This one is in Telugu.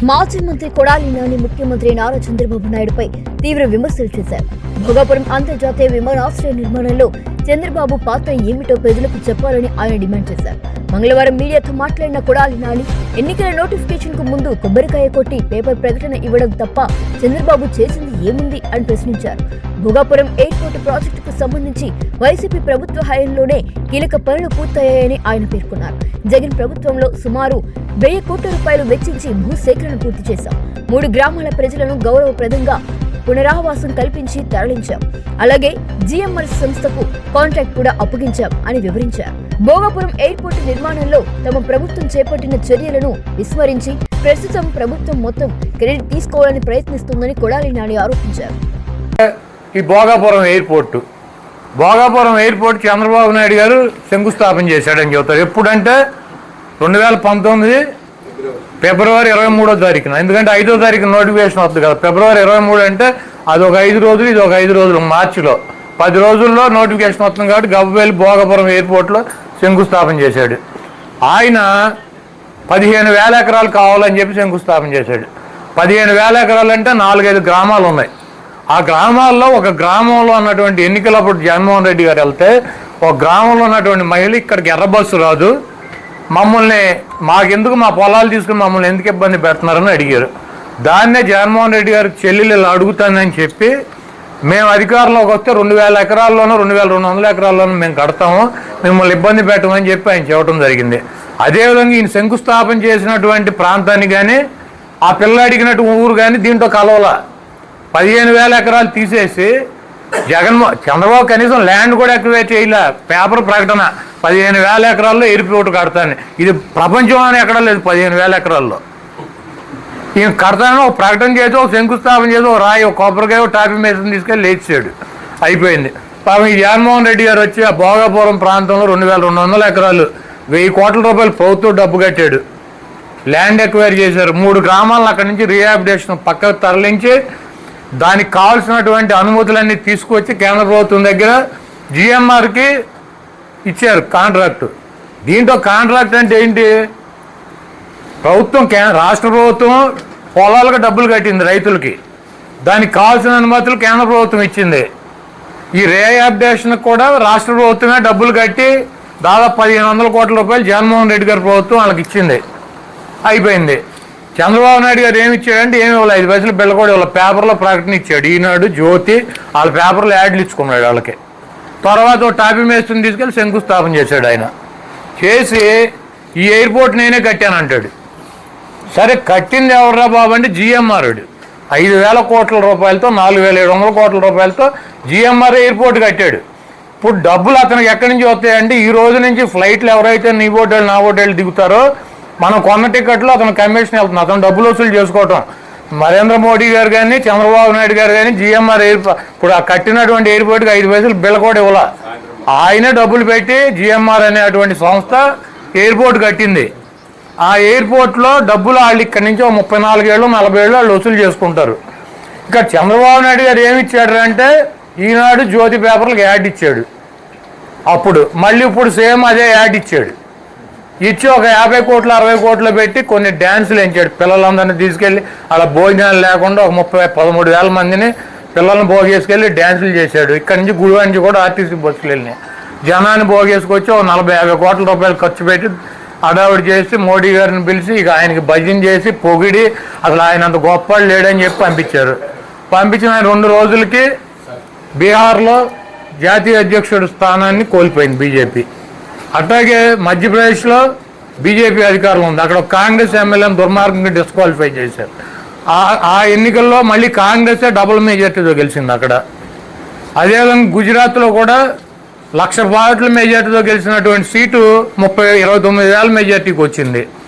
మాజీ మంత్రి కొడాలి నాని ముఖ్యమంత్రి నారా చంద్రబాబు నాయుడుపై తీవ్ర విమర్శలు చేశారు. భోగాపురం అంతర్జాతీయ విమానాశ్రయ నిర్మాణంలో చంద్రబాబు పాత్ర ఏమిటో ప్రజలకు చెప్పాలని ఆయన డిమాండ్ చేశారు. మంగళవారం మీడియాతో మాట్లాడిన కొడాలి నాని ఎన్నికల నోటిఫికేషన్ కు ముందు కొబ్బరికాయ కొట్టి పేపర్ ప్రకటన ఇవ్వడం తప్ప చంద్రబాబు చేసింది ఏముంది అని ప్రశ్నించారు. భోగాపురం ఎయిర్పోర్టు ప్రాజెక్టుకు సంబంధించి వైసీపీ ప్రభుత్వ హయాంలోనే కీలక పనులు పూర్తయ్యాయని ఆయన పేర్కొన్నారు. జగన్ ప్రభుత్వంలో సుమారు 1000 కోట్ల రూపాయలు వెచ్చించి భూసేకరణ పూర్తి చేశాం. 3 గ్రామాల ప్రజలను గౌరవప్రదంగా పునరావాసం కల్పించి తరలించాం. అలాగే జిఎంఆర్ సంస్థకు కాంట్రాక్ట్ కూడా అప్పగించాం అని వివరించారు. భోగాపురం ఎయిర్పోర్టు నిర్మాణంలో తమ ప్రభుత్వం చేపట్టిన చర్యలను విస్మరించి ప్రస్తుతం ప్రభుత్వం మొత్తం క్రెడిట్ తీసుకోవాలని ప్రయత్నిస్తుందని కొడాలి నాని ఆరోపించారు. ఈ భోగాపురం ఎయిర్పోర్ట్ చంద్రబాబు నాయుడు గారు శంకుస్థాపన చేశాడని చెబుతారు. ఎప్పుడంటే 2019 ఫిబ్రవరి 23వ తారీఖున. ఎందుకంటే 5వ తారీఖున నోటిఫికేషన్ వస్తుంది కదా. ఫిబ్రవరి 23 అంటే అది ఒక 5 రోజులు, ఇది ఒక 5 రోజులు. మార్చిలో 10 రోజుల్లో నోటిఫికేషన్ వస్తుంది కాబట్టి గవ్వవేలి భోగాపురం ఎయిర్పోర్ట్లో శంకుస్థాపన చేశాడు. ఆయన 15,000 ఎకరాలు కావాలని చెప్పి శంకుస్థాపన చేశాడు. 15,000 ఎకరాలు అంటే 4-5 గ్రామాలు ఉన్నాయి. ఆ గ్రామాల్లో ఒక గ్రామంలో ఉన్నటువంటి ఎన్నికలప్పుడు జగన్మోహన్ రెడ్డి గారు వెళ్తే ఒక గ్రామంలో ఉన్నటువంటి మహిళ ఇక్కడికి ఎర్ర బస్సు రాదు, మమ్మల్ని మాకెందుకు మా పొలాలు తీసుకుని మమ్మల్ని ఎందుకు ఇబ్బంది పెడుతున్నారని అడిగారు. దాన్నే జగన్మోహన్ రెడ్డి గారికి చెల్లెలు అడుగుతానని చెప్పి మేము అధికారంలోకి వస్తే 2,000 ఎకరాల్లోనూ 2,200 ఎకరాల్లోనూ మేము కడతాము, మిమ్మల్ని ఇబ్బంది పెట్టమని చెప్పి ఆయన చెప్పడం జరిగింది. అదేవిధంగా ఈయన శంకుస్థాపన చేసినటువంటి ప్రాంతాన్ని కానీ ఆ పిల్ల అడిగినట్టు ఊరు కానీ దీంట్లో కలవల. 15,000 ఎకరాలు తీసేసి చంద్రబాబు కనీసం ల్యాండ్ కూడా ఎక్టివేట్ చేయలే. పేపర్ ప్రకటన 15,000 ఎకరాల్లో ఎయిర్పోర్ట్ కడతాను. ఇది ప్రపంచంలోనే ఎక్కడా లేదు. 15,000 ఎకరాల్లో ఈయన కడతాను ఒక ప్రకటన చేసి ఒక శంకుస్థాపన చేసి ఒక రాయి, ఒక కొబ్బరికాయ, ఒక టాపీ మేసం తీసుకెళ్ళి లేచాడు. అయిపోయింది. పాపం ఈ జగన్మోహన్ రెడ్డి గారు వచ్చి ఆ భోగాపురం ప్రాంతంలో 2,200 ఎకరాలు 1000 కోట్ల రూపాయలు ప్రభుత్వం డబ్బు కట్టాడు. ల్యాండ్ ఎక్వైర్ చేశారు. 3 గ్రామాలను అక్కడి నుంచి రీహాబిలిటేషన్ పక్కకు తరలించి దానికి కావాల్సినటువంటి అనుమతులన్నీ తీసుకొచ్చి కేంద్ర ప్రభుత్వం దగ్గర జిఎంఆర్కి ఇచ్చారు కాంట్రాక్టు. దీంట్లో కాంట్రాక్ట్ అంటే ఏంటి? రాష్ట్ర ప్రభుత్వం పొలాలకు డబ్బులు కట్టింది రైతులకి, దానికి కావాల్సిన అనుమతులు కేంద్ర ప్రభుత్వం ఇచ్చింది. ఈ రీహాబిలిటేషన్కి కూడా రాష్ట్ర ప్రభుత్వమే డబ్బులు కట్టి దాదాపు 1,500 కోట్ల రూపాయలు జగన్మోహన్ రెడ్డి గారి ప్రభుత్వం వాళ్ళకి ఇచ్చింది. అయిపోయింది. చంద్రబాబు నాయుడు గారు ఏమి ఇచ్చాడంటే ఏమి ఇవ్వాలి, 5 పైసలు బిళ్ళ కూడా ఇవ్వాలి. పేపర్లో ప్రకటన ఇచ్చాడు. ఈనాడు, జ్యోతి వాళ్ళ పేపర్లో యాడ్లు ఇచ్చుకున్నాడు వాళ్ళకి. తర్వాత ఒక టాపీ మేస్త్రిని తీసుకెళ్ళి శంకుస్థాపన చేశాడు. ఆయన చేసి ఈ ఎయిర్పోర్ట్ నేనే కట్టాను అంటాడు. సరే కట్టింది ఎవర్రా బాబు అంటే జిఎంఆర్. 5,000 కోట్ల రూపాయలతో 4,700 కోట్ల రూపాయలతో జిఎంఆర్ ఎయిర్పోర్ట్ కట్టాడు. ఇప్పుడు డబ్బులు అతనికి ఎక్కడి నుంచి వస్తాయంటే ఈ రోజు నుంచి ఫ్లైట్లు ఎవరైతే నీ ఓటేళ్ళు నా ఓటేళ్ళు దిగుతారో మనం కొన్న టికెట్లో అతను కమిషన్ వెళ్తుంది. అతను డబ్బులు వసూలు చేసుకోవటం. నరేంద్ర మోడీ గారు కానీ చంద్రబాబు నాయుడు గారు కానీ జిఎంఆర్ ఎయిర్పోర్ట్ ఇప్పుడు ఆ కట్టినటువంటి ఎయిర్పోర్ట్కి 5 పైసలు బిళ్ళ కూడా ఇవ్వాల. ఆయనే డబ్బులు పెట్టి జిఎంఆర్ అనేటువంటి సంస్థ ఎయిర్పోర్ట్ కట్టింది. ఆ ఎయిర్పోర్ట్లో డబ్బులు వాళ్ళు ఇక్కడి నుంచి 34 ఏళ్ళు 40 ఏళ్ళు వాళ్ళు వసూలు చేసుకుంటారు. ఇక్కడ చంద్రబాబు నాయుడు గారు ఏమి ఇచ్చాడు అంటే ఈనాడు, జ్యోతి పేపర్లకు యాడ్ ఇచ్చాడు. అప్పుడు మళ్ళీ ఇప్పుడు సేమ్ అదే యాడ్ ఇచ్చాడు. ఇచ్చి ఒక 50 కోట్లు 60 కోట్లు పెట్టి కొన్ని డ్యాన్సులు వేయించాడు. పిల్లలందరినీ తీసుకెళ్ళి అలా భోజనాలు లేకుండా ఒక 13,000 మందిని పిల్లల్ని భోగేసుకెళ్ళి డ్యాన్సులు చేశాడు. ఇక్కడ నుంచి గుడివా నుంచి కూడా ఆర్టీసీ బస్సులు వెళ్ళినాయి. జనాన్ని భోగేసుకొచ్చి ఒక 40-50 కోట్ల రూపాయలు ఖర్చు పెట్టి అడావిడి చేసి మోడీ గారిని పిలిచి ఇక ఆయనకి భజన చేసి పొగిడి అసలు ఆయన అంత గొప్పవాళ్ళు లేడని చెప్పి పంపించారు. పంపించిన 2 రోజులకి బీహార్లో జాతీయ అధ్యక్షుడు స్థానాన్ని కోల్పోయింది బీజేపీ. అట్లాగే మధ్యప్రదేశ్లో బీజేపీ అధికారంలో ఉంది. అక్కడ కాంగ్రెస్ ఎమ్మెల్యేని దుర్మార్గంగా డిస్క్వాలిఫై చేశారు. ఆ ఎన్నికల్లో మళ్ళీ కాంగ్రెసే డబుల్ మెజార్టీతో గెలిచింది అక్కడ. అదేవిధంగా గుజరాత్లో కూడా 1,00,000 ఓట్ల మెజార్టీతో గెలిచినటువంటి సీటు 29,000 మెజార్టీకి వచ్చింది.